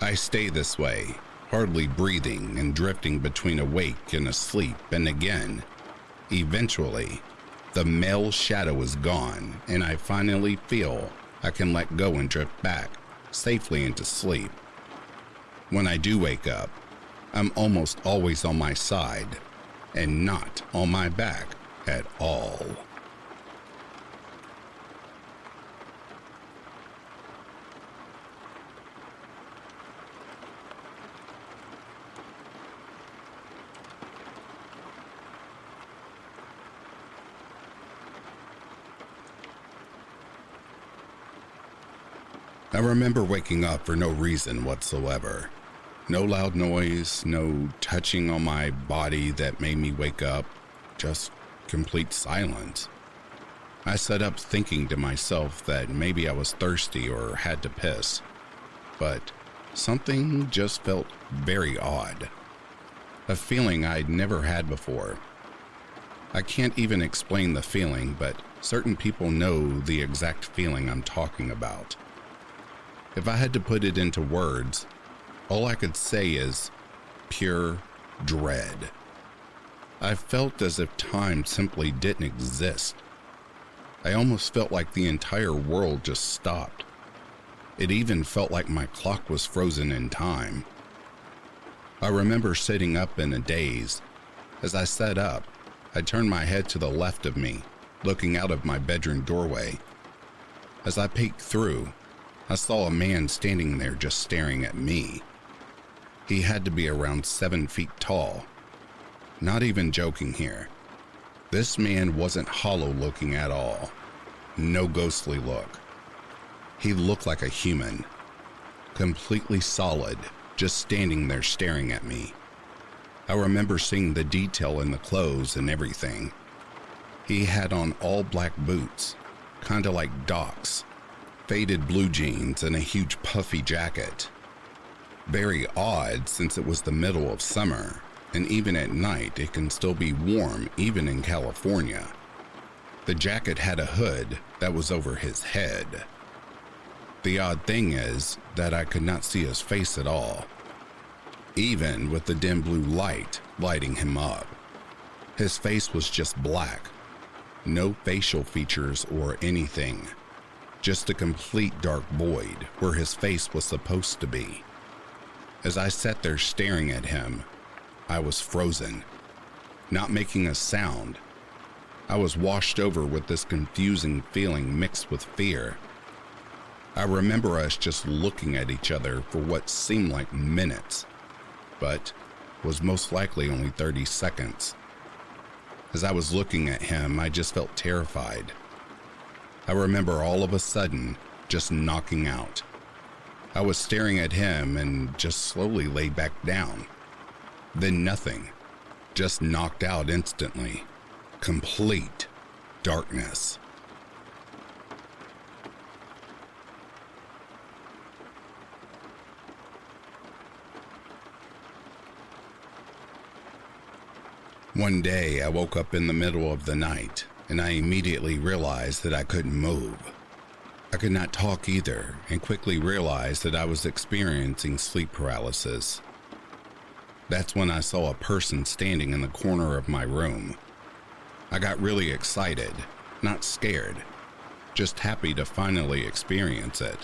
I stay this way, hardly breathing and drifting between awake and asleep, and again, eventually, the male shadow is gone, and I finally feel I can let go and drift back safely into sleep. When I do wake up, I'm almost always on my side and not on my back at all. I remember waking up for no reason whatsoever. No loud noise, no touching on my body that made me wake up, just complete silence. I sat up thinking to myself that maybe I was thirsty or had to piss, but something just felt very odd. A feeling I'd never had before. I can't even explain the feeling, but certain people know the exact feeling I'm talking about. If I had to put it into words, all I could say is pure dread. I felt as if time simply didn't exist. I almost felt like the entire world just stopped. It even felt like my clock was frozen in time. I remember sitting up in a daze. As I sat up, I turned my head to the left of me, looking out of my bedroom doorway. As I peeked through, I saw a man standing there just staring at me. He had to be around 7 feet tall. Not even joking here. This man wasn't hollow looking at all. No ghostly look. He looked like a human. Completely solid, just standing there staring at me. I remember seeing the detail in the clothes and everything. He had on all black boots, kinda like Doc's, faded blue jeans and a huge puffy jacket. Very odd since it was the middle of summer, and even at night it can still be warm even in California. The jacket had a hood that was over his head. The odd thing is that I could not see his face at all, even with the dim blue light lighting him up. His face was just black. No facial features or anything. Just a complete dark void where his face was supposed to be. As I sat there staring at him, I was frozen, not making a sound. I was washed over with this confusing feeling mixed with fear. I remember us just looking at each other for what seemed like minutes, but was most likely only 30 seconds. As I was looking at him, I just felt terrified. I remember all of a sudden just knocking out. I was staring at him and just slowly laid back down. Then nothing, just knocked out instantly. Complete darkness. One day I woke up in the middle of the night and I immediately realized that I couldn't move. I could not talk either and quickly realized that I was experiencing sleep paralysis. That's when I saw a person standing in the corner of my room. I got really excited, not scared, just happy to finally experience it.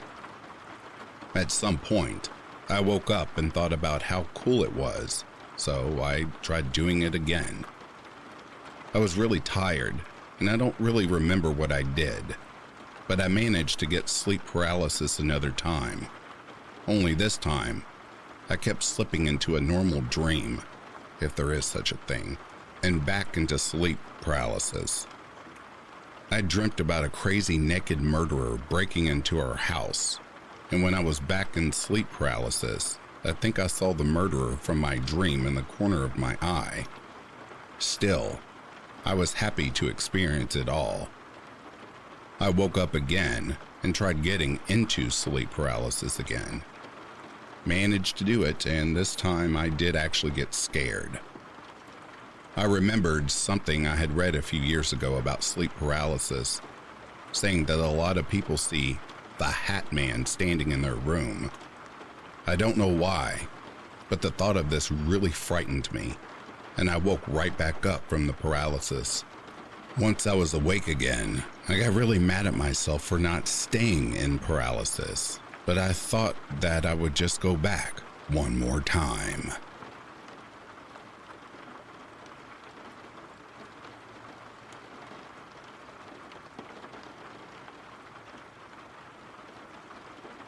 At some point, I woke up and thought about how cool it was, so I tried doing it again. I was really tired, and I don't really remember what I did, but I managed to get sleep paralysis another time. Only this time, I kept slipping into a normal dream, if there is such a thing, and back into sleep paralysis. I dreamt about a crazy naked murderer breaking into our house, and when I was back in sleep paralysis, I think I saw the murderer from my dream in the corner of my eye. Still, I was happy to experience it all. I woke up again and tried getting into sleep paralysis again. Managed to do it, and this time I did actually get scared. I remembered something I had read a few years ago about sleep paralysis, saying that a lot of people see the Hat Man standing in their room. I don't know why, but the thought of this really frightened me, and I woke right back up from the paralysis. Once I was awake again, I got really mad at myself for not staying in paralysis, but I thought that I would just go back one more time.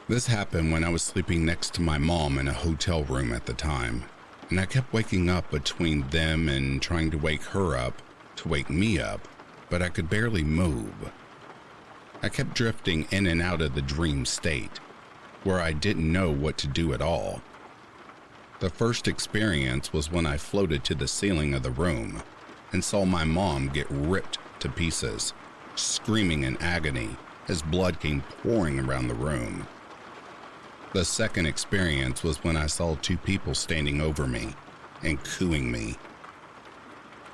This happened when I was sleeping next to my mom in a hotel room at the time, and I kept waking up between them and trying to wake her up to wake me up, but I could barely move. I kept drifting in and out of the dream state, where I didn't know what to do at all. The first experience was when I floated to the ceiling of the room and saw my mom get ripped to pieces, screaming in agony as blood came pouring around the room. The second experience was when I saw two people standing over me and cooing me.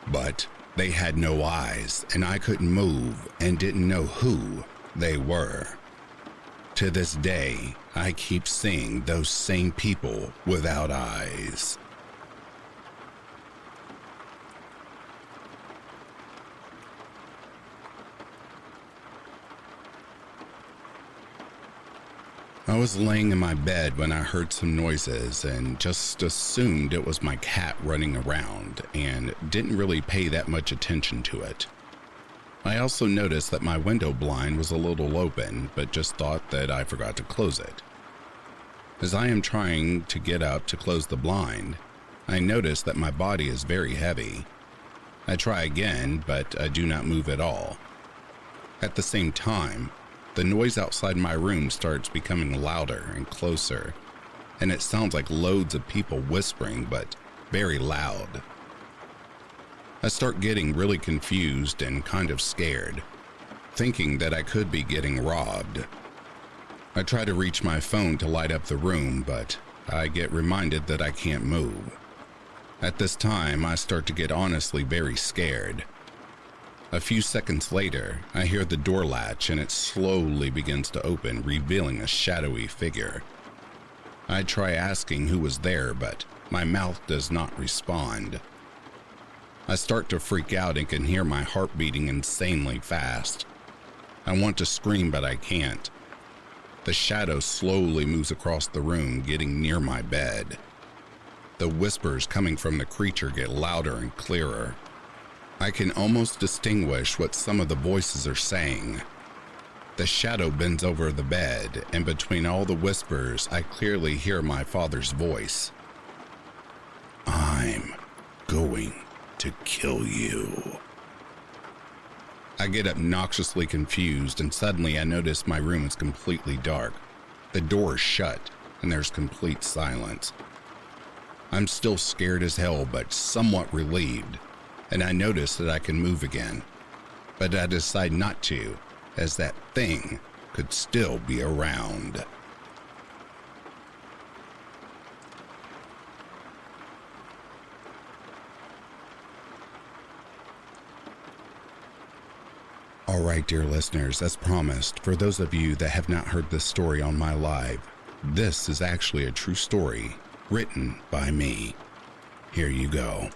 But they had no eyes and I couldn't move and didn't know who they were. To this day, I keep seeing those same people without eyes. I was laying in my bed when I heard some noises and just assumed it was my cat running around and didn't really pay that much attention to it. I also noticed that my window blind was a little open, but just thought that I forgot to close it. As I am trying to get up to close the blind, I notice that my body is very heavy. I try again, but I do not move at all. At the same time, the noise outside my room starts becoming louder and closer, and it sounds like loads of people whispering, but very loud. I start getting really confused and kind of scared, thinking that I could be getting robbed. I try to reach my phone to light up the room, but I get reminded that I can't move. At this time, I start to get honestly very scared. A few seconds later, I hear the door latch and it slowly begins to open, revealing a shadowy figure. I try asking who was there, but my mouth does not respond. I start to freak out and can hear my heart beating insanely fast. I want to scream, but I can't. The shadow slowly moves across the room, getting near my bed. The whispers coming from the creature get louder and clearer. I can almost distinguish what some of the voices are saying. The shadow bends over the bed, and between all the whispers, I clearly hear my father's voice. "I'm going to kill you." I get obnoxiously confused, and suddenly I notice my room is completely dark. The door is shut, and there's complete silence. I'm still scared as hell, but somewhat relieved, and I notice that I can move again. But I decide not to, as that thing could still be around. All right, dear listeners, as promised, for those of you that have not heard this story on my live, this is actually a true story written by me. Here you go.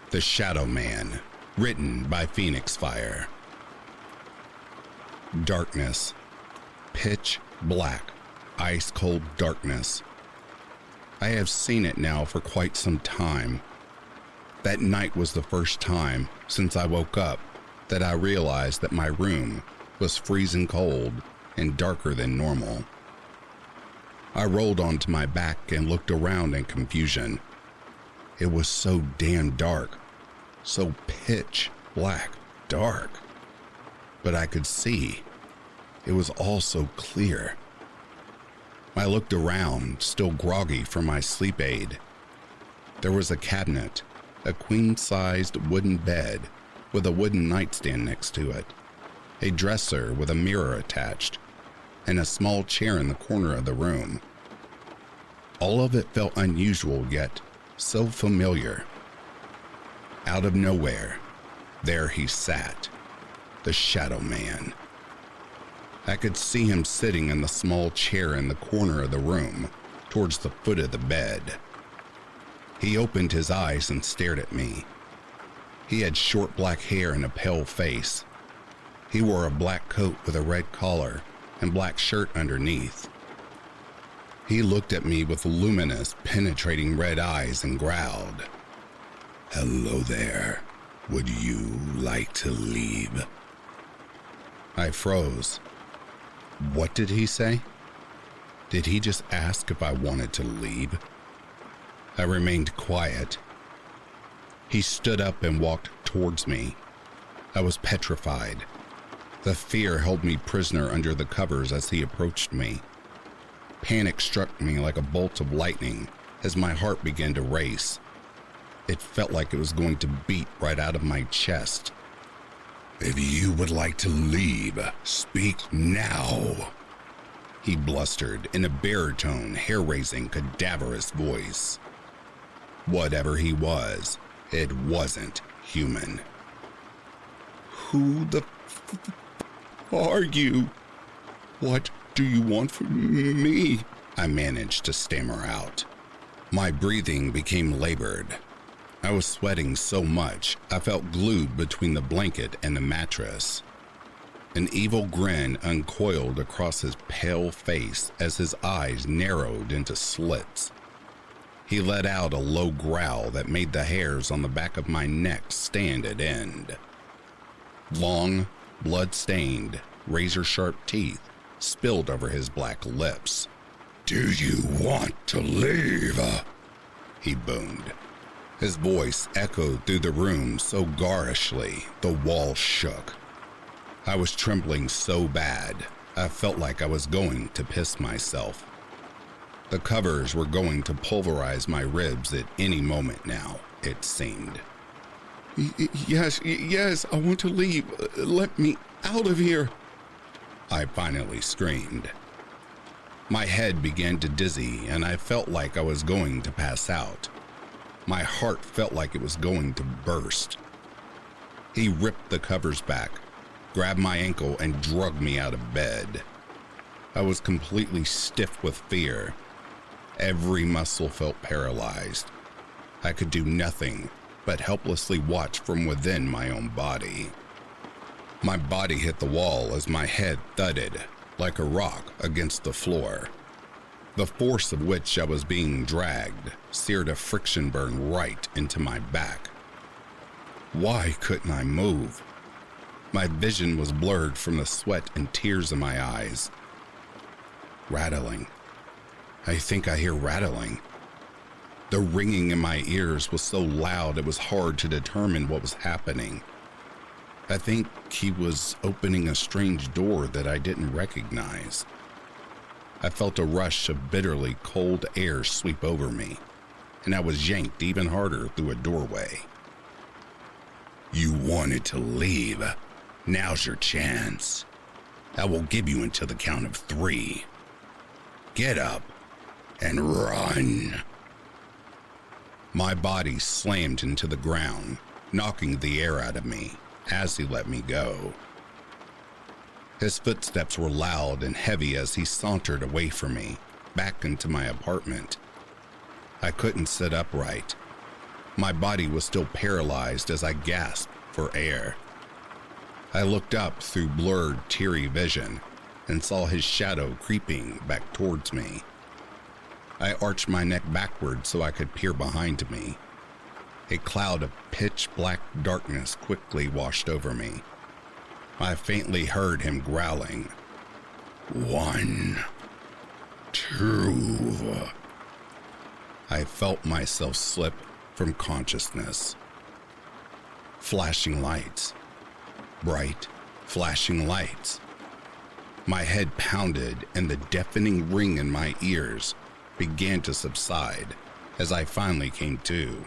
The Shadow Man, written by Phoenix Fire. Darkness. Pitch black, ice cold darkness. I have seen it now for quite some time. That night was the first time since I woke up that I realized that my room was freezing cold and darker than normal. I rolled onto my back and looked around in confusion. It was so damn dark, so pitch black dark. But I could see. It was all so clear. I looked around, still groggy from my sleep aid. There was a cabinet, a queen-sized wooden bed with a wooden nightstand next to it, a dresser with a mirror attached, and a small chair in the corner of the room. All of it felt unusual, yet so familiar. Out of nowhere, there he sat, the Shadow Man. I could see him sitting in the small chair in the corner of the room, towards the foot of the bed. He opened his eyes and stared at me. He had short black hair and a pale face. He wore a black coat with a red collar and black shirt underneath. He looked at me with luminous, penetrating red eyes and growled, "Hello there. Would you like to leave?" I froze. What did he say? Did he just ask if I wanted to leave? I remained quiet. He stood up and walked towards me. I was petrified. The fear held me prisoner under the covers as he approached me. Panic struck me like a bolt of lightning as my heart began to race. It felt like it was going to beat right out of my chest. "If you would like to leave, speak now," he blustered in a baritone, hair-raising, cadaverous voice. Whatever he was, it wasn't human. "Who the are you?" What do you want from me? I managed to stammer out. My breathing became labored. I was sweating so much, I felt glued between the blanket and the mattress. An evil grin uncoiled across his pale face as his eyes narrowed into slits. He let out a low growl that made the hairs on the back of my neck stand at end. Long, blood-stained, razor-sharp teeth spilled over his black lips. "Do you want to leave?" he boomed. His voice echoed through the room so garishly the walls shook. I was trembling so bad, I felt like I was going to piss myself. The covers were going to pulverize my ribs at any moment now, it seemed. Yes, I want to leave. Let me out of here," I finally screamed. My head began to dizzy and I felt like I was going to pass out. My heart felt like it was going to burst. He ripped the covers back, grabbed my ankle and dragged me out of bed. I was completely stiff with fear. Every muscle felt paralyzed. I could do nothing but helplessly watch from within my own body. My body hit the wall as my head thudded like a rock against the floor. The force of which I was being dragged seared a friction burn right into my back. Why couldn't I move? My vision was blurred from the sweat and tears in my eyes. Rattling. I think I hear rattling. The ringing in my ears was so loud it was hard to determine what was happening. I think he was opening a strange door that I didn't recognize. I felt a rush of bitterly cold air sweep over me, and I was yanked even harder through a doorway. "You wanted to leave. Now's your chance. I will give you until the count of 3. Get up and run." My body slammed into the ground, knocking the air out of me as he let me go. His footsteps were loud and heavy as he sauntered away from me, back into my apartment. I couldn't sit upright. My body was still paralyzed as I gasped for air. I looked up through blurred, teary vision and saw his shadow creeping back towards me. I arched my neck backward so I could peer behind me. A cloud of pitch-black darkness quickly washed over me. I faintly heard him growling. 1, 2. I felt myself slip from consciousness. Flashing lights. Bright, flashing lights. My head pounded and the deafening ring in my ears began to subside as I finally came to.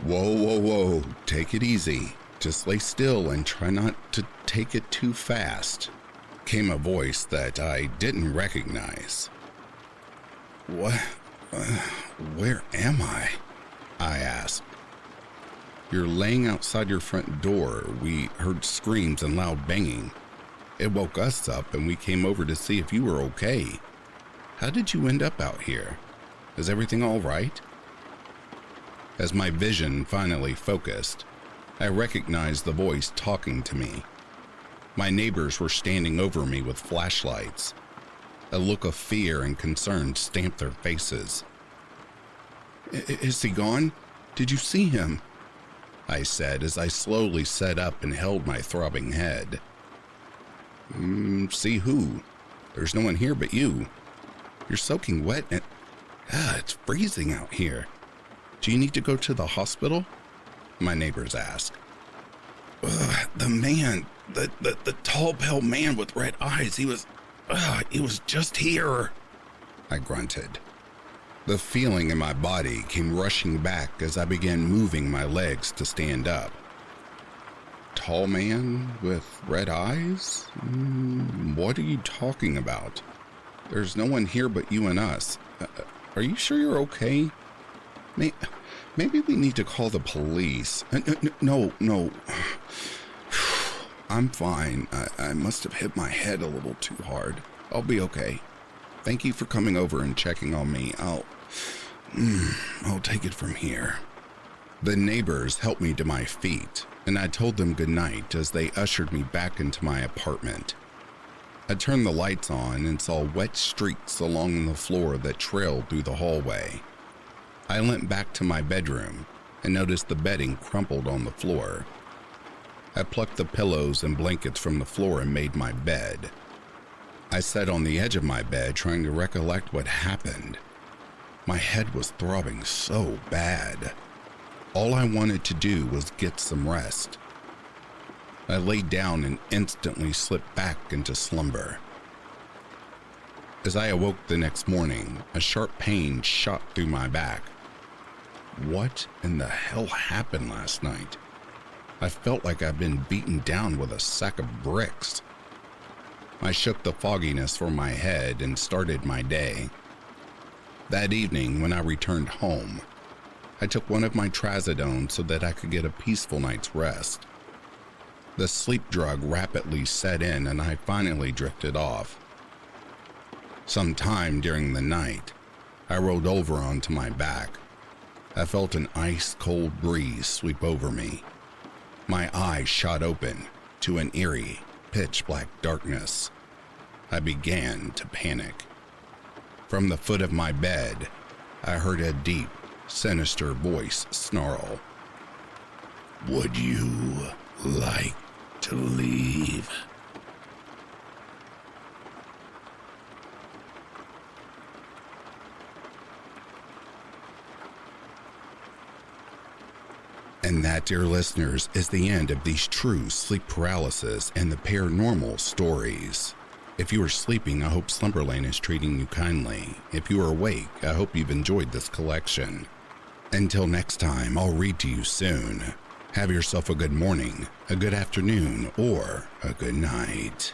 Whoa, take it easy. Just lay still and try not to take it too fast, came a voice that I didn't recognize. What? Where am I? I asked. You're laying outside your front door. We heard screams and loud banging. It woke us up and we came over to see if you were okay. How did you end up out here? Is everything all right? As my vision finally focused, I recognized the voice talking to me. My neighbors were standing over me with flashlights. A look of fear and concern stamped their faces. Is he gone? Did you see him? I said as I slowly sat up and held my throbbing head. See who? There's no one here but you. You're soaking wet and it's freezing out here. Do you need to go to the hospital? My neighbors asked. The man, the tall, pale man with red eyes, he was just here, I grunted. The feeling in my body came rushing back as I began moving my legs to stand up. Tall man with red eyes? What are you talking about? There's no one here but you and us. Are you sure you're okay? Maybe we need to call the police. No. I'm fine. I must have hit my head a little too hard. I'll be okay. Thank you for coming over and checking on me. I'll take it from here." The neighbors helped me to my feet, and I told them goodnight as they ushered me back into my apartment. I turned the lights on and saw wet streaks along the floor that trailed through the hallway. I went back to my bedroom and noticed the bedding crumpled on the floor. I plucked the pillows and blankets from the floor and made my bed. I sat on the edge of my bed trying to recollect what happened. My head was throbbing so bad. All I wanted to do was get some rest. I laid down and instantly slipped back into slumber. As I awoke the next morning, a sharp pain shot through my back. What in the hell happened last night? I felt like I'd been beaten down with a sack of bricks. I shook the fogginess from my head and started my day. That evening, when I returned home, I took one of my trazodones so that I could get a peaceful night's rest. The sleep drug rapidly set in and I finally drifted off. Sometime during the night, I rolled over onto my back. I felt an ice-cold breeze sweep over me. My eyes shot open to an eerie, pitch-black darkness. I began to panic. From the foot of my bed, I heard a deep, sinister voice snarl. "Would you like to leave?" And that, dear listeners, is the end of these true sleep paralysis and the paranormal stories. If you are sleeping, I hope Slumberland is treating you kindly. If you are awake, I hope you've enjoyed this collection. Until next time, I'll read to you soon. Have yourself a good morning, a good afternoon, or a good night.